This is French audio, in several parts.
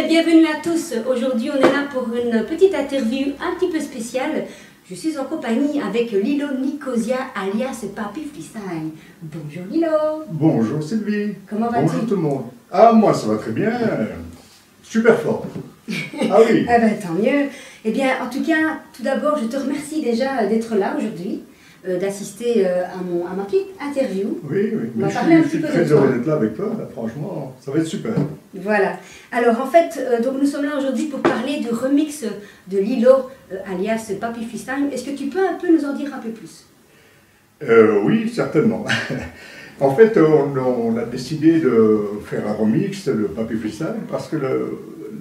bienvenue à tous. Aujourd'hui, on est là pour une petite interview un petit peu spéciale. Je suis en compagnie avec Lilo Nicosia, alias Papy Freestyle. Bonjour Lilo. Bonjour Sylvie. Comment vas-tu? Bonjour tout le monde. Ah, moi ça va très bien. Super fort. Ah oui. Ah ben, tant mieux. Eh bien, en tout cas, tout d'abord, je te remercie déjà d'être là aujourd'hui, d'assister à ma petite interview. Oui, oui. On va Mais parler un je petit suis peu très de toi. heureux d'être là avec toi. Là, franchement, ça va être super. Voilà. Alors en fait, donc nous sommes là aujourd'hui pour parler du remix de Lilo, alias Papy Freestyle. Est-ce que tu peux un peu nous en dire un peu plus? Oui, certainement. En fait, on a décidé de faire un remix de Papy Freestyle parce que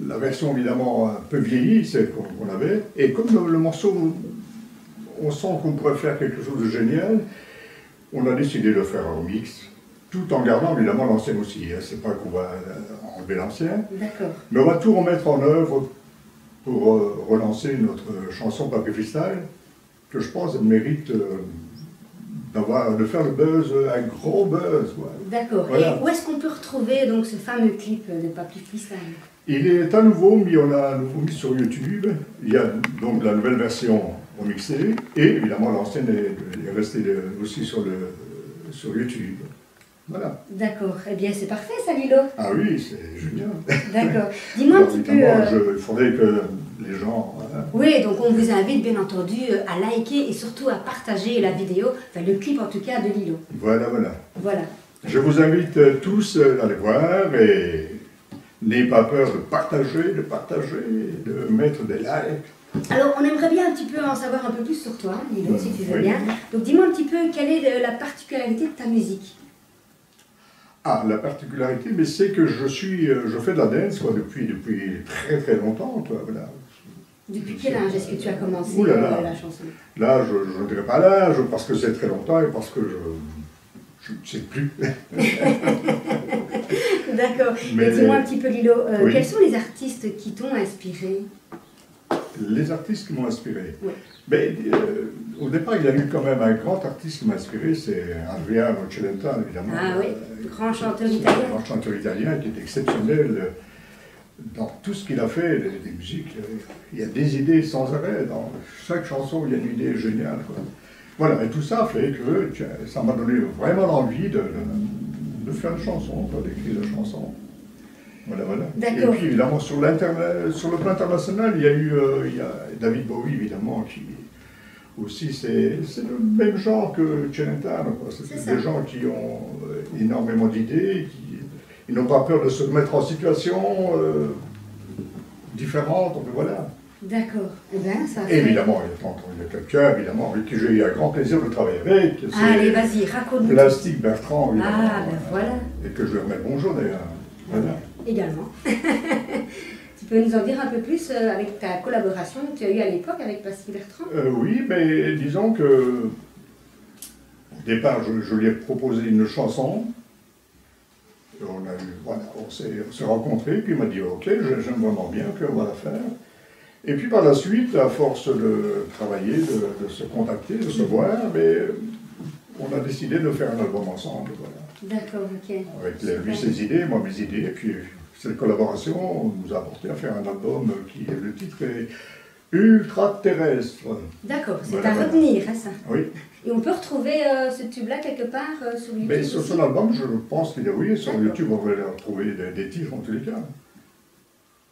la version évidemment un peu vieillie, celle qu'on avait, et comme le morceau, on sent qu'on pourrait faire quelque chose de génial, on a décidé de faire un remix, tout en gardant évidemment l'ancien aussi. C'est pas qu'on va enlever l'ancien, D'accord. mais on va tout remettre en œuvre pour relancer notre chanson Papy Freestyle, que je pense elle mérite de faire le buzz, un gros buzz. Ouais. D'accord. Voilà. Et où est-ce qu'on peut retrouver donc ce fameux clip de Papy Freestyle? Il est à nouveau mis, on l'a à nouveau mis sur YouTube. Il y a donc la nouvelle version remixée et évidemment l'ancienne est restée aussi sur YouTube. Voilà. D'accord. Eh bien, c'est parfait ça, Lilo. Ah oui, c'est génial. D'accord. Dis-moi un Alors, petit peu... évidemment, il faudrait que les gens... Oui, donc on vous invite bien entendu à liker et surtout à partager la vidéo, enfin le clip en tout cas de Lilo. Voilà, voilà. Voilà. Je vous invite tous à aller voir et n'ayez pas peur de partager, de mettre des likes. Alors, on aimerait bien un petit peu en savoir un peu plus sur toi, Lilo, si tu veux Oui. bien. Donc, dis-moi un petit peu quelle est la particularité de ta musique. Ah, la particularité, mais c'est que je fais de la dance quoi, depuis très très longtemps. Quoi, voilà. Depuis quel âge est-ce que tu as commencé Ouh là là. la chanson? Là, je ne dirais pas l'âge parce que c'est très longtemps et parce que je ne sais plus. D'accord. Mais- Et dis-moi un petit peu, Lilo, Oui. quels sont les artistes qui t'ont inspiré? Les artistes qui m'ont inspiré. Oui. Mais, au départ, il y a eu quand même un grand artiste qui m'a inspiré, c'est Adriano Celentano, évidemment. Ah oui, grand chanteur C'est italien. un grand chanteur italien qui est exceptionnel dans tout ce qu'il a fait, des musiques. Il y a des idées sans arrêt. Dans chaque chanson, il y a une idée géniale. Quoi. Voilà, et tout ça fait que ça m'a donné vraiment l'envie de faire une chanson, quoi, d'écrire une chanson. Voilà, voilà. Et D'accord. puis évidemment, sur le plan international, il y a David Bowie, évidemment, qui aussi, c'est le même genre que Celentano. Quoi. C'est C'est ça. des gens qui ont énormément d'idées, ils n'ont pas peur de se mettre en situation différente, donc voilà. D'accord. Eh bien, ça Et fait... évidemment, il y a quelqu'un, évidemment, avec qui j'ai eu un grand plaisir de travailler avec. c'est Allez, vas-y, raconte-nous. Plastique Bertrand, évidemment. Ah, ben voilà. Et que je lui remets bonjour d'ailleurs. Voilà. Également. Tu peux nous en dire un peu plus avec ta collaboration que tu as eue à l'époque avec Plastique Bertrand? Oui, mais disons que au départ, je lui ai proposé une chanson. On s'est rencontrés, puis il m'a dit ok, j'aime vraiment bien, puis on va la faire. Et puis par la suite, à force de travailler, de se contacter, de se voir, mais on a décidé de faire un album ensemble. Voilà. D'accord, ok. Avec Super. lui ses idées, moi mes idées, et puis cette collaboration nous a apporté à faire un album qui est le titre est Ultra Terrestre. D'accord, c'est Voilà, à voilà. retenir, hein, ça. Oui, Et on peut retrouver ce tube-là quelque part sur YouTube mais sur aussi? son album, je pense qu'il y a, oui, sur D'accord. YouTube, on va retrouver des titres en tous les cas.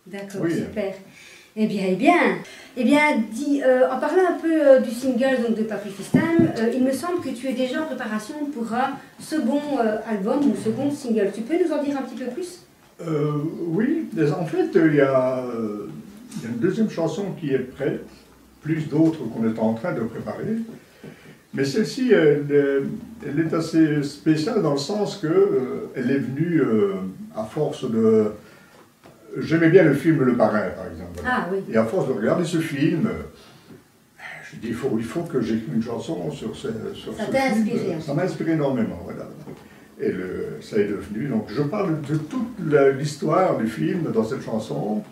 D'accord, Oui. super. Eh bien, en parlant un peu du single donc, de Papy Freestyle, il me semble que tu es déjà en préparation pour un second album ou second single. Tu peux nous en dire un petit peu plus? Oui, en fait, il y a une deuxième chanson qui est prête, plus d'autres qu'on est en train de préparer. Mais celle-ci, elle est assez spéciale dans le sens qu'elle est venue à force de... J'aimais bien le film Le Parrain, par exemple. Ah oui. Et à force de regarder ce film, je dis il faut que j'écrive une chanson sur ce Ça film. t'a inspiré, hein. Ça m'a inspiré énormément, voilà. Et ça est devenu. Donc je parle de toute l'histoire du film dans cette chanson.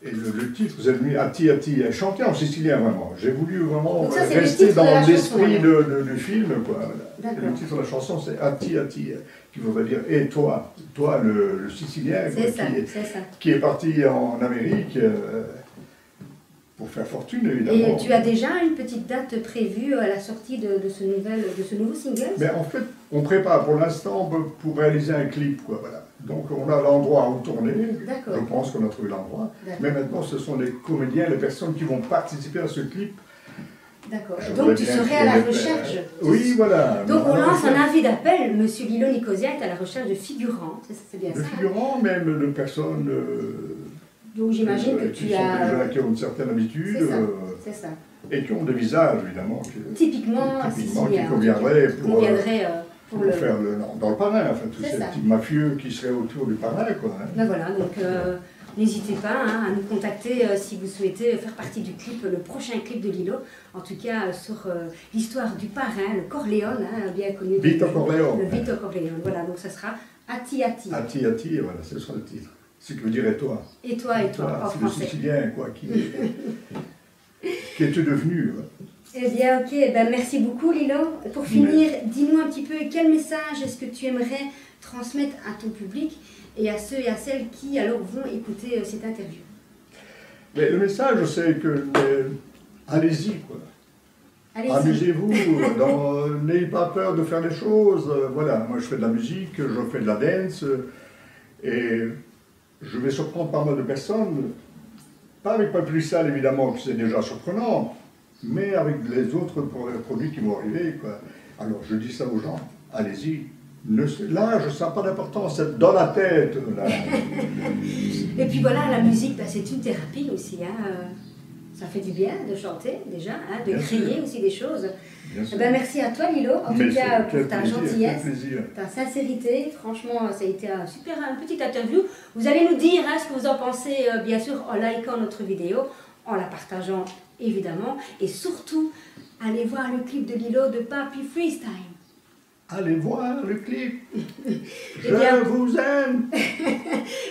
Et le titre, vous avez mis Atti Atti, chanté en sicilien vraiment. J'ai voulu vraiment Donc ça, c'est le rester titre de la dans l'esprit chanson, du film. Quoi. Voilà. Et D'accord. le titre de la chanson, c'est Atti Atti, qui voudrait dire « et toi », toi le Sicilien, quoi, c'est ça. qui est parti en Amérique pour faire fortune, évidemment. Et tu as déjà une petite date prévue à la sortie de ce nouveau single? Mais en fait, on prépare pour l'instant pour réaliser un clip, quoi, voilà. Donc on a l'endroit où tourner, je pense qu'on a trouvé l'endroit, mais maintenant ce sont les comédiens, les personnes qui vont participer à ce clip. D'accord. Donc tu serais à la recherche. Oui, voilà. Donc on lance un avis d'appel. Monsieur Lilo Nicosia est à la recherche de figurants. C'est bien ça. De figurants, même de personnes. Donc j'imagine que tu as. Déjà qui ont une certaine habitude. C'est ça. Et qui ont des visages, évidemment. Typiquement qui conviendraient pour faire dans le parrain. Enfin, tous ces petits mafieux qui seraient autour du parrain, quoi. Hein. Ben voilà, donc. N'hésitez pas à nous contacter si vous souhaitez faire partie du clip, le prochain clip de Lilo. En tout cas, sur l'histoire du parrain, le Corleone, bien connu. Vito Corleone. Le Vito Corleone, voilà. Donc ça sera Atti Atti. Atti Atti, voilà, ce sera le titre. Ce que veut dire et toi. Et toi, en français. C'est le Sicilien, quoi, qui es-tu devenu. Eh bien, ok. Ben, merci beaucoup, Lilo. Pour finir, dis-nous un petit peu quel message est-ce que tu aimerais transmettre à ton public et à ceux et à celles qui alors vont écouter cette interview. Mais le message, c'est que allez-y, quoi. Amusez-vous, n'ayez pas peur de faire des choses. Voilà, moi je fais de la musique, je fais de la dance, et je vais surprendre pas mal de personnes. Pas avec Papi Freestyle, évidemment, que c'est déjà surprenant, mais avec les autres produits qui vont arriver, quoi. Alors je dis ça aux gens, allez-y. L'âge, ça n'a pas d'importance, c'est dans la tête. Là. Et puis voilà, la musique, c'est une thérapie aussi. Hein. Ça fait du bien de chanter déjà, hein, de crier aussi des choses. Ben, merci à toi, Lilo, en tout cas pour ta gentillesse, ta sincérité. Franchement, ça a été une petite interview. Vous allez nous dire ce que vous en pensez, bien sûr, en likant notre vidéo, en la partageant évidemment. Et surtout, allez voir le clip de Lilo de Papi Freestyle. Allez voir le clip. Je vous aime.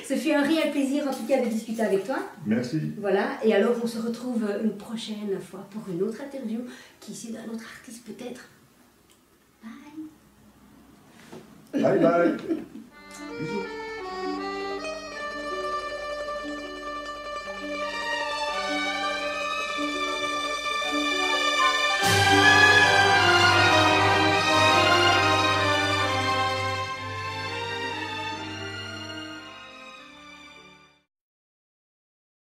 Ce fut un réel plaisir en tout cas de discuter avec toi. Merci. Voilà, et alors on se retrouve une prochaine fois pour une autre interview qui est d'un autre artiste peut-être. Bye. Bye bye.